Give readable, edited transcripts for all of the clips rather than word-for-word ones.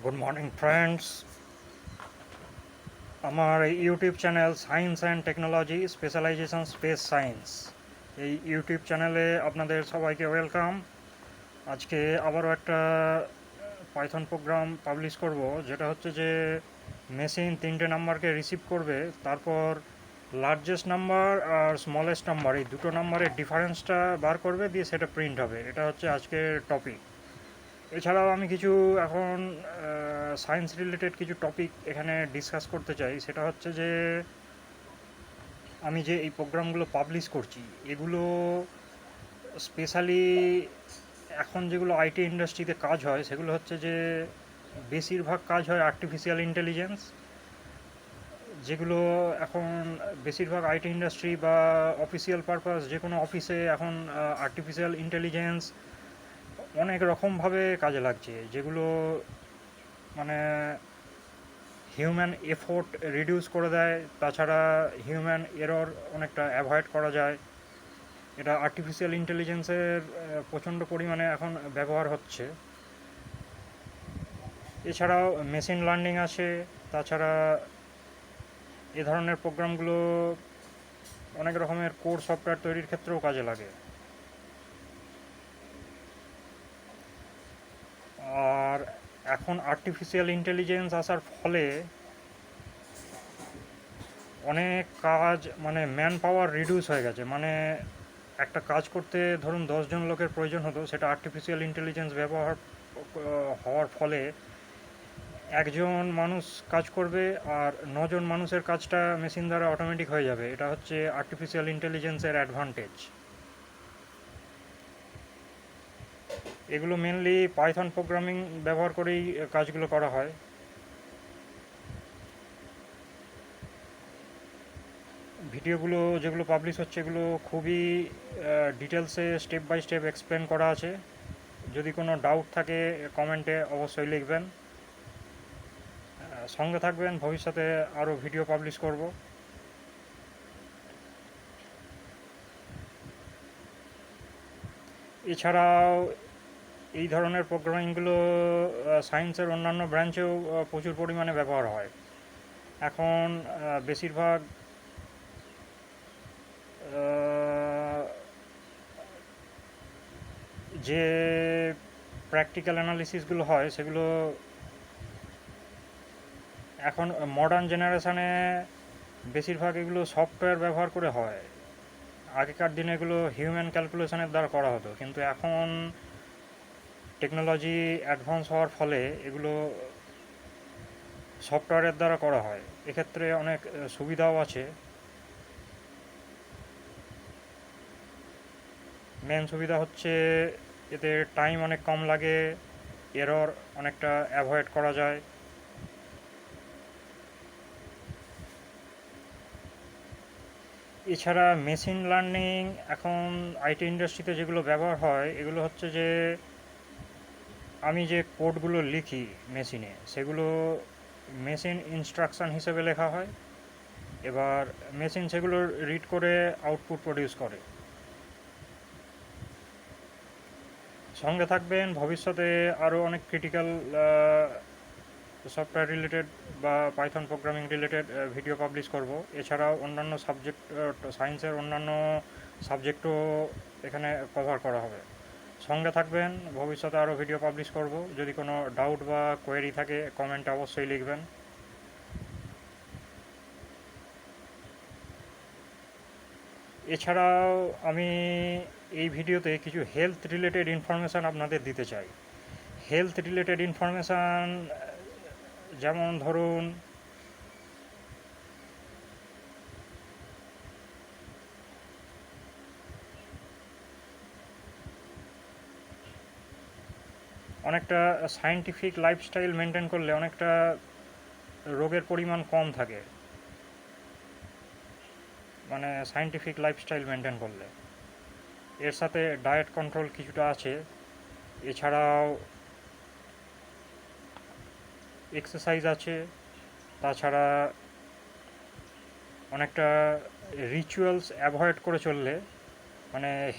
Good morning friends. আমার এই YouTube channel science and technology specialisation space science, এই YouTube চ্যানেলে আপনাদের সবাইকে ওয়েলকাম। আজকে আবারও একটা পাইথন প্রোগ্রাম পাবলিশ করব, যেটা হচ্ছে যে মেশিন 3টে নাম্বারকে রিসিভ করবে, তারপর লার্জেস্ট নাম্বার আর স্মলেস্ট নাম্বার এই দুটো নাম্বারের ডিফারেন্সটা বার করবে, দিয়ে সেটা প্রিন্ট হবে। এটা হচ্ছে আজকের টপিক। এছাড়াও আমি কিছু এখন সায়েন্স রিলেটেড কিছু টপিক এখানে ডিসকাস করতে চাই। সেটা হচ্ছে যে আমি যে এই প্রোগ্রামগুলো পাবলিশ করছি, এগুলো স্পেশালি এখন যেগুলো আইটি ইন্ডাস্ট্রিতে কাজ হয়, সেগুলো হচ্ছে যে বেশিরভাগ কাজ হয় আর্টিফিশিয়াল ইন্টেলিজেন্স। যেগুলো এখন বেশিরভাগ আইটি ইন্ডাস্ট্রি বা অফিসিয়াল পারপাস যে কোনো অফিসে এখন আর্টিফিশিয়াল ইন্টেলিজেন্স অনেক রকমভাবে কাজে লাগছে, যেগুলো মানে হিউম্যান এফোর্ট রিডিউস করে দেয়। তাছাড়া হিউম্যান এরর অনেকটা অ্যাভয়েড করা যায়। এটা আর্টিফিশিয়াল ইন্টেলিজেন্সের প্রচণ্ড পরিমাণে এখন ব্যবহার হচ্ছে। এছাড়াও মেশিন লার্নিং আছে। তাছাড়া এ ধরনের প্রোগ্রামগুলো অনেক রকমের কোর সফটওয়্যার তৈরির ক্ষেত্রেও কাজে লাগে। আর এখন আর্টিফিশিয়াল ইন্টেলিজেন্স আসার ফলে অনেক কাজ ম্যান পাওয়ার রিডিউস হয়ে গেছে। একটা কাজ করতে ধরুন 10জন লোকের প্রয়োজন হতো, সেটা আর্টিফিশিয়াল ইন্টেলিজেন্স ব্যবহার হওয়ার ফলে একজন মানুষ কাজ করবে আর 9জন মানুষের কাজটা মেশিন দ্বারা অটোমেটিক হয়ে যাবে। এটা হচ্ছে আর্টিফিশিয়াল ইন্টেলিজেন্সের অ্যাডভান্টেজ। এগুলো মেনলি পাইথন প্রোগ্রামিং ব্যবহার করেই কাজগুলো করা হয়। ভিডিওগুলো যেগুলো পাবলিশ হচ্ছে, এগুলো খুবই ডিটেলসে স্টেপ বাই স্টেপ এক্সপ্লেন করা আছে। যদি কোনো ডাউট থাকে কমেন্টে অবশ্যই লিখবেন। সঙ্গে থাকবেন, ভবিষ্যতে আরও ভিডিও পাবলিশ করব। এছাড়াও এই ধরনের প্রোগ্রামিংগুলো সায়েন্সের অন্যান্য ব্রাঞ্চেও প্রচুর পরিমাণে ব্যবহার হয়। এখন বেশিরভাগ যে প্র্যাকটিক্যাল অ্যানালিসিসগুলো হয়, সেগুলো এখন মডার্ন জেনারেশানে বেশিরভাগ এগুলো সফটওয়্যার ব্যবহার করে হয়। আগেকার দিনে এগুলো হিউম্যান ক্যালকুলেশনের দ্বারা করা হতো, কিন্তু এখন টেকনোলজি অ্যাডভান্স হওয়ার ফলে এগুলো সফটওয়্যারের দ্বারা করা হয়। এক্ষেত্রে অনেক সুবিধাও আছে। মেন সুবিধা হচ্ছে এতে টাইম অনেক কম লাগে, এরর অনেকটা অ্যাভয়েড করা যায়। এছাড়া মেশিন লার্নিং এখন আইটি ইন্ডাস্ট্রিতে যেগুলো ব্যবহার হয়, এগুলো হচ্ছে যে আমি যে কোডগুলো লিখি মেশিনে, সেগুলো মেশিন ইনস্ট্রাকশান হিসেবে লেখা হয়। এবার মেশিন সেগুলো রিড করে আউটপুট প্রডিউস করে। সঙ্গে থাকবেন, ভবিষ্যতে আরও অনেক ক্রিটিক্যাল সফটওয়্যার রিলেটেড বা Python programming related video publish করব। এছাড়াও অন্যান্য সাবজেক্ট, সায়েন্সের অন্যান্য সাবজেক্টও এখানে কভার করা হবে। সঙ্গে থাকবেন, ভবিষ্যতে আরও ভিডিও পাবলিশ করব। যদি কোনো ডাউট বা কোয়েরি থাকে কমেন্টে অবশ্যই লিখবেন। এছাড়াও আমি এই ভিডিওতে কিছু হেলথ রিলেটেড ইনফরমেশান আপনাদের দিতে চাই। হেলথ রিলেটেড ইনফরমেশান যেমন ধরুন অনেকটা সায়েন্টিফিক লাইফস্টাইল মেনটেন করলে অনেকটা রোগের পরিমাণ কম থাকে, সায়েন্টিফিক লাইফস্টাইল মেনটেন করলে। এর সাথে ডায়েট কন্ট্রোল কিছুটা আছে। এছাড়াও এক্সারসাইজ আছে। তাছাড়া অনেকটা রিচুয়ালস অ্যাভয়েড করে চললে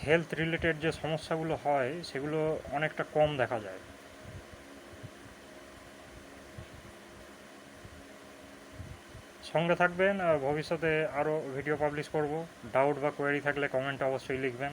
হেলথ রিলেটেড যে সমস্যাগুলো হয়, সেগুলো অনেকটা কম দেখা যায়। সঙ্গে থাকবেন, ভবিষ্যতে আরও ভিডিও পাবলিশ করব। ডাউট বা কোয়েরি থাকলে কমেন্টে অবশ্যই লিখবেন।